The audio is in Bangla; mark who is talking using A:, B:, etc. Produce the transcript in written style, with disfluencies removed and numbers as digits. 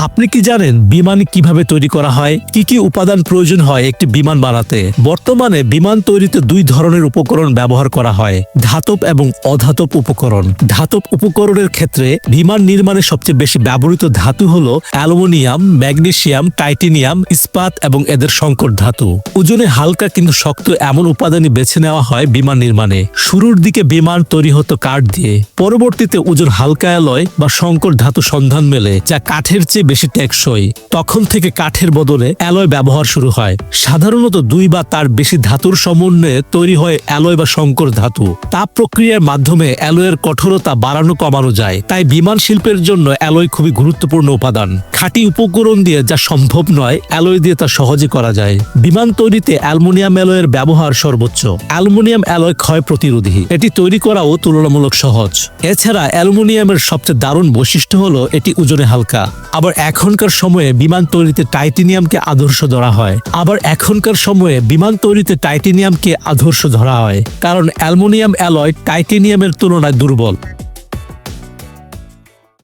A: আপনি কি জানেন বিমান কিভাবে তৈরি করা হয়? কি কি উপাদান প্রয়োজন হয় একটি বিমান বানাতে? বর্তমানে বিমান তৈরিতে দুই ধরনের উপকরণ ব্যবহার করা হয়, ধাতব এবং অধাতব উপকরণ। ধাতব উপকরণের ক্ষেত্রে বিমান নির্মাণে সবচেয়ে বেশি ব্যবহৃত ধাতু হলো অ্যালুমিনিয়াম, ম্যাগনেসিয়াম, টাইটেনিয়াম, ইস্পাত এবং এদের সংকর ধাতু। ওজনে হালকা কিন্তু শক্ত এমন উপাদানই বেছে নেওয়া হয় বিমান নির্মাণে। শুরুর দিকে বিমান তৈরি হতো কাঠ দিয়ে, পরবর্তীতে ওজন হালকা অ্যালয় বা সংকর ধাতু সন্ধান মেলে যা কাঠের চেয়ে বেশি টেকসই। তখন থেকে কাঠের বদলে অ্যালয় ব্যবহার শুরু হয়। সাধারণত দুই বা তার বেশি ধাতুর সমন্বয়ে তৈরি হয় অ্যালয় বা সংকর ধাতু। তাপ প্রক্রিয়ার মাধ্যমে অ্যালয়ের কঠোরতা বাড়ানো কমানো যায়। তাই বিমান শিল্পের জন্য অ্যালয় খুবই গুরুত্বপূর্ণ উপাদান। খাঁটি উপকরণ দিয়ে যা সম্ভব নয়, অ্যালয় দিয়ে তা সহজে করা যায়। বিমান তৈরিতে অ্যালুমিনিয়াম অ্যালয়ের ব্যবহার সর্বোচ্চ। অ্যালুমিনিয়াম অ্যালয় ক্ষয় প্রতিরোধী, এটি তৈরি করাও তুলনামূলক সহজ। এছাড়া অ্যালুমিনিয়ামের সবচেয়ে দারুণ বৈশিষ্ট্য হলো এটি ওজনে হালকা। আবার এখনকার সময়ে বিমান তৈরিতে টাইটেনিয়ামকে আদর্শ ধরা হয়, কারণ অ্যালুমিনিয়াম অ্যালয় টাইটেনিয়ামের তুলনায় দুর্বল।